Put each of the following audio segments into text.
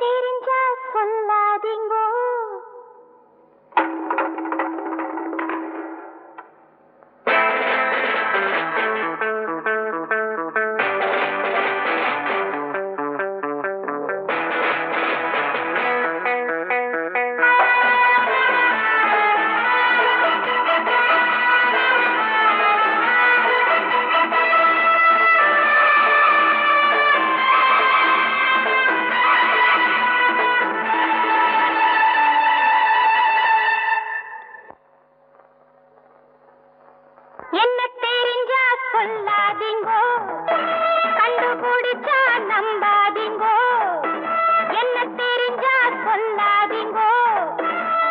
தெரிஞ்சா சொல்லாதீங்கோ. சொல்லாதீங்கோ, கண்டுபிடிச்சா நம்பாதீங்கோ. என்ன தெரிஞ்சா சொல்லாதீங்கோ,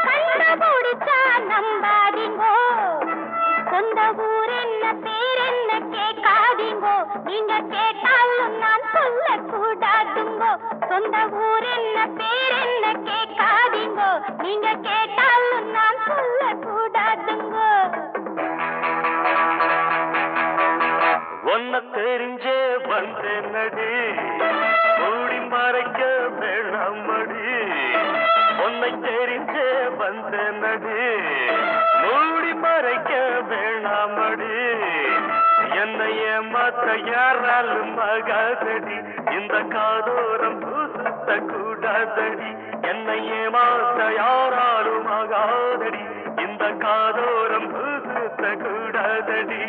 கண்டுபிடிச்சா நம்பாதீங்கோ. சொந்த ஊர் என்ன பேர் என்ன கேட்காதீங்கோ, நீங்க கேட்டாலும் நான் சொல்லக்கூடாதுங்கோ. சொந்த ஊர் என்ன பேர் என்ன கேட்காதீங்கோ, நீங்க கேட்டாலும் நான் சொல்லக்கூடாதுங்கோ. ஒன்ன தெரிஞ்சே வந்தேனடி, மூடி மறைக்க வேணாமடி. உன்னை தெரிஞ்சே வந்தேனடி, மூடி மறைக்க வேணாமடி. என்னை ஏமாத்த யாராலும் ஆகாதடி, இந்த காதோரம் பூசுத்த கூடாதடி. என்னை ஏமாத்த யாராலும் ஆகாதடி, இந்த காதோரம் பூசுத்த கூடாதடி.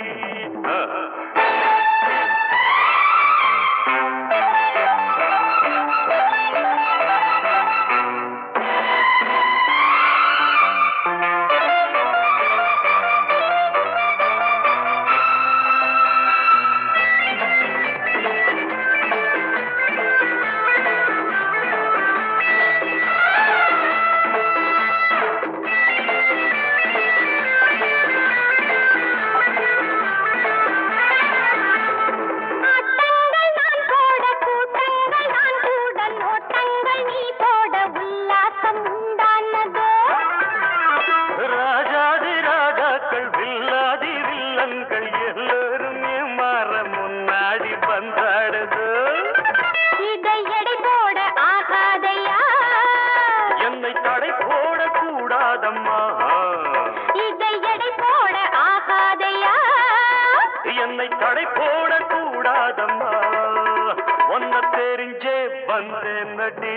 என்னை தடை போட கூடாதம்மா, ஒன்ன தெரிஞ்சே வந்தேனடி,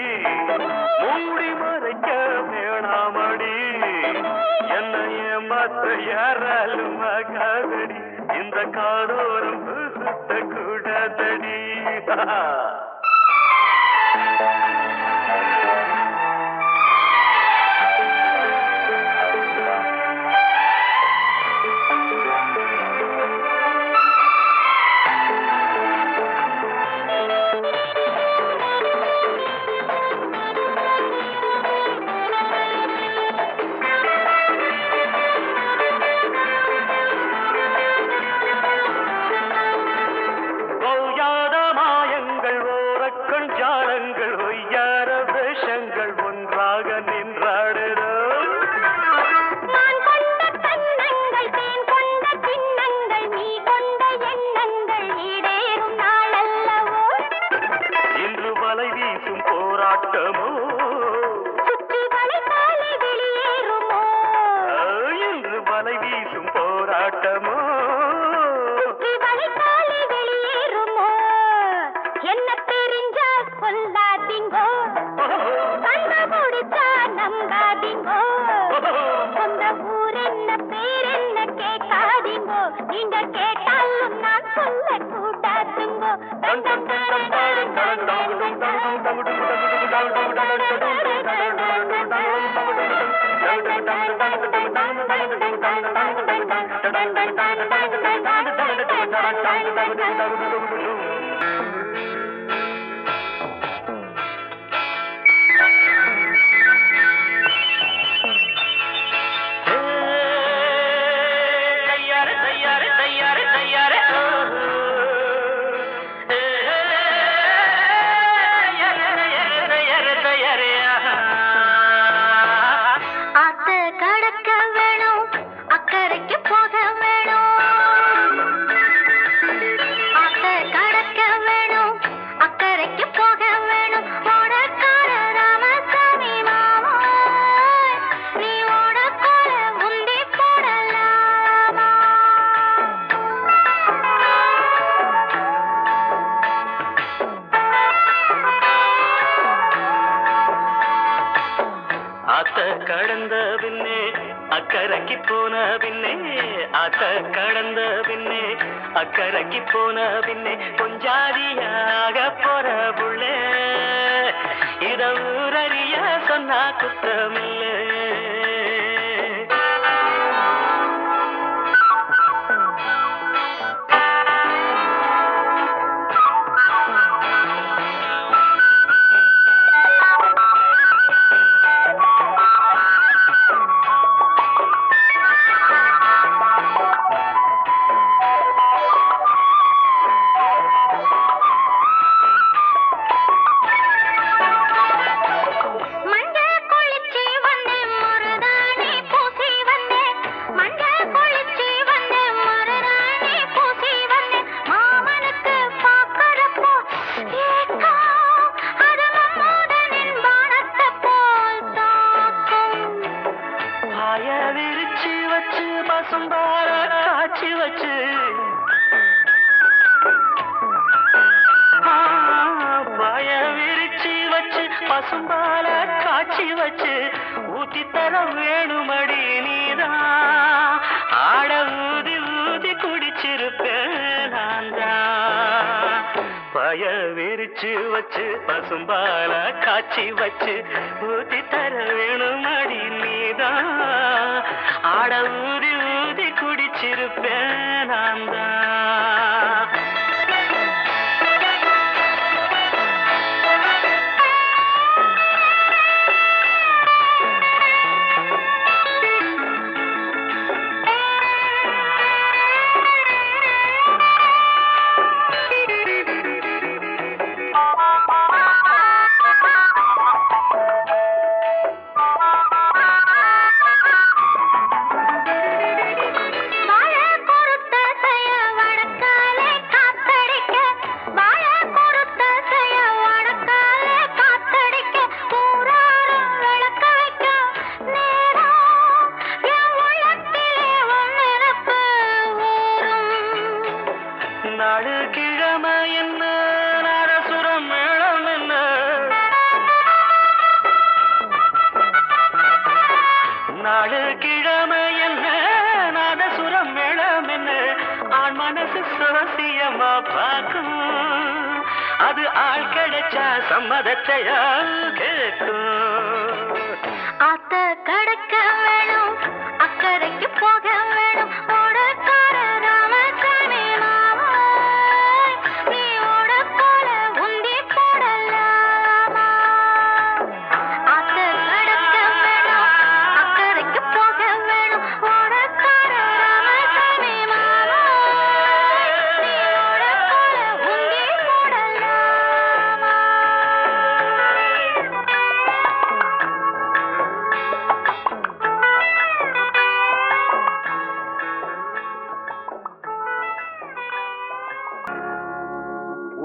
மூடி மறைக்க வேணாமடி. என்னை ஏமாத்த யாராலும் ஆகாதடி, இந்த காதோரம் சுத்த கூடாதடி. நீங்க கேட்டாலும் நான் சொல்லக்கூடாதுங்கோ. போக வேணும். ஆத்த கடந்த பின்னே அக்கறைக்கு போன பின்னே ஆத்த கடந்த பின்னே அக்கறைக்கு போன பின்னே கொஞ்சாதியாக போற புள்ளே இத ஊரறிய சொன்னா குத்தமில்லை. பசும்பால காய்ச்சி வச்சு பாய விரிச்சி வச்சு பசும்பால காய்ச்சி வச்சு ஊத்தி தர வேணுமடி நீதான் ஆட ஊதி ஊதி குடிச்சிருப்பேன் நான் தான். பாய விரிச்சு வச்சு பசும்பால காய்ச்சி வச்சு ஊத்தி தர வேணுமடி நீதான் ஆட ஊதி ஊதி குடிச்சிருப்பேன் நான் தான். நாடு கிழமை என்ன நரசுரம் மேளம் என்ன நாடு கிழமை என்ன நாதசுரம் மேளம் என்ன ஆண் மனசு சுவசியமா பார்க்கும் அது ஆள் கிடைச்சா சம்மதத்தையா கேட்கும். ஆத்த கடக்க வேணும் அக்கறைக்கு போக வேணும் ஓடக்கார ராமசாமி மாமா நீ ஓடக்கால உந்தி போடலாமா. ஆத்த கடக்க வேணும் அக்கறைக்கு போக வேணும் ஓடக்கார ராமசாமி மாமா நீ ஓடக்கால உந்தி போடலாமா.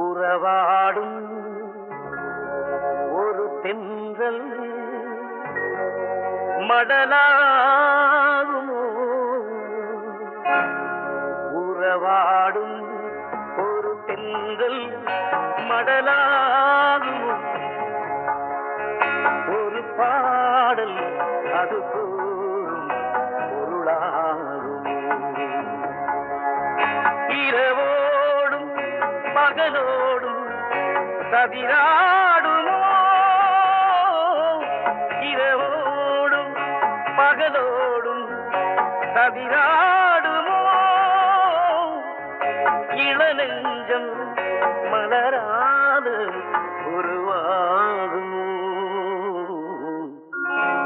உறவாடும் ஒரு தென்றல் மடலாகுமோ உறவாடும் ஒரு தென்றல் மடலாகுமோ ஒரு பாடல் அது கூறும் பொருளாகுமோ இரவோடும் பகலோடும் சதிராடுமோ இரவோடும் பகலோடும் சதிராடுமோ இளநெஞ்சம் மலராது உருவாகுமோ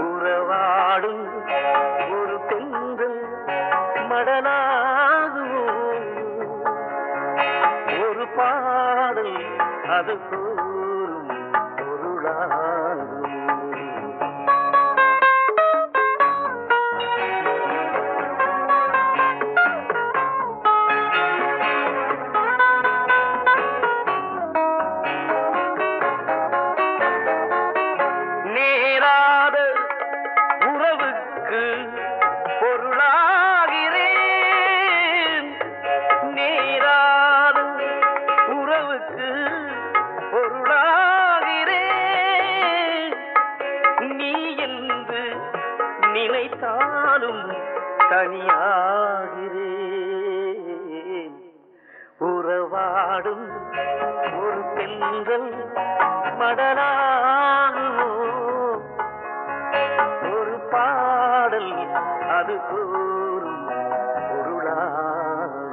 உறவாடும் ஒரு தென்றல் மடலாகுமோ ஒரு பாடல் அது கூறும் பொருளாகும். நேராத உறவுக்கு பொருளாகிறேன் நேராத உறவுக்கு பொருளாகிறேன் நீ என்று நாளும் தனியாகிறேன். உறவாடும் ஒரு பெண்கள் மடலாகுமோ, ஒரு பாடல் அது கூறும் பொருளாகுமோ.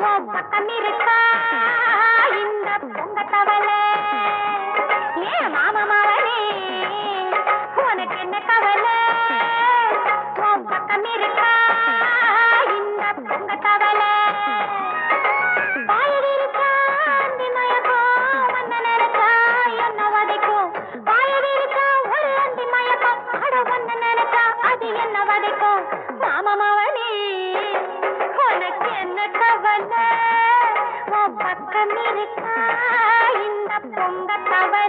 உன் பக்கம் இருக்கா இந்த பொங்க தவளை ஏன் மாமா மாவனே உனக்கு என்ன கவலை உன் பக்கம் இருக்கா இந்த பொங்க தவளை வாயவிருக்கா அந்தி மயக்கம் வந்த நினைச்சா என்ன வதைக்கும் வாயவிருக்கா ஒரு அந்தி மயக்கம் அட வந்த நினைச்சா அது என்ன வதைக்கும் மாமா மாவனே உனக்கு என்ன கவலை உன் பக்கம் இருக்கா இந்த பொங்க தவளை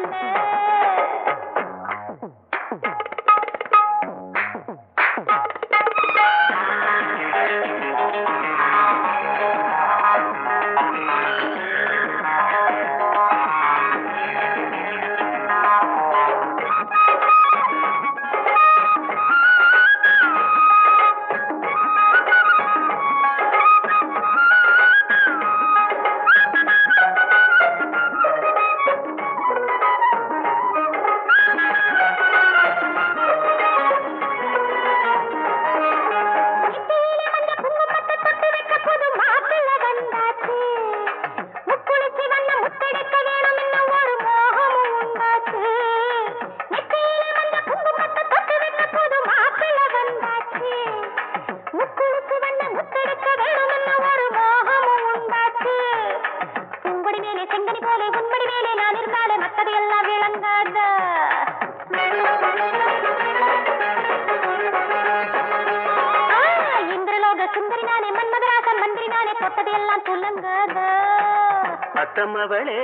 அத்தமவளே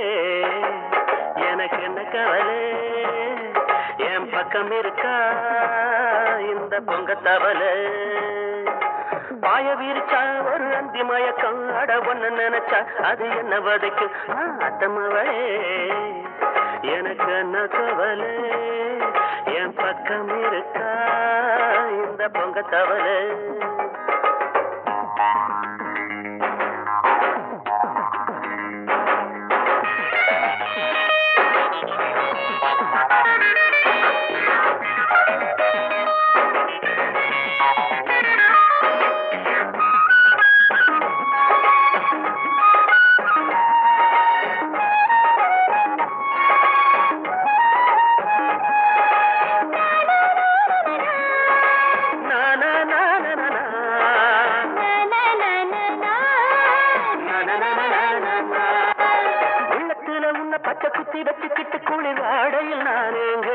எனக்கு என்ன கவலை என் பக்கம் இருக்கா இந்த பொங்க தவளை பாய விரிச்சா ஒரு அந்தி மயக்கம் அட ஒண்ணு நினைச்சா அது என்ன வதைக்கும் அத்தமவளே எனக்கு என்ன கவலை என் பக்கம் இருக்கா இந்த பொங்க தவளை பச்சை குத்தி வச்சுக்கிட்டு குளிர் வாடையில் நானேங்க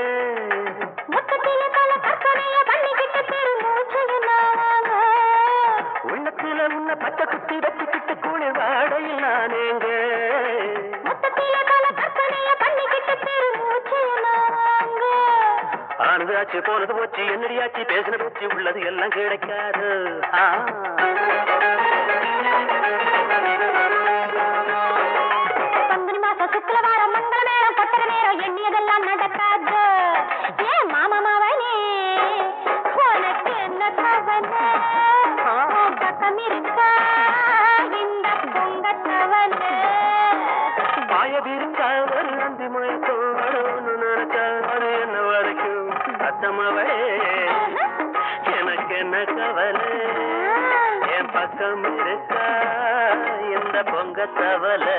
உள்ளத்துல உன்ன பச்சை குத்தி வச்சுக்கிட்டு குளிர் வாடையில் நானேங்க ஆனது ஆச்சு போனது போச்சு என்னடியாச்சு பேசின போச்சு உள்ளது எல்லாம் கிடைக்காது சுக்லவாரம் மங்கள நேரம் கொட்டக நேரம் எண்ணியதெல்லாம் நடக்காது ஏன் மாமா மாவனே உனக்கு என்ன கவலை பக்கம் இருக்கா இந்த பொங்க தவளை பாயவிருக்கா ஒரு அந்தி மயக்கோடு ஒண்ணு நினைச்சா அது என்ன வரைக்கும் அத்தமவளே எனக்கு என்ன கவலை என் பக்கம் இருக்கா இந்த பொங்க தவளை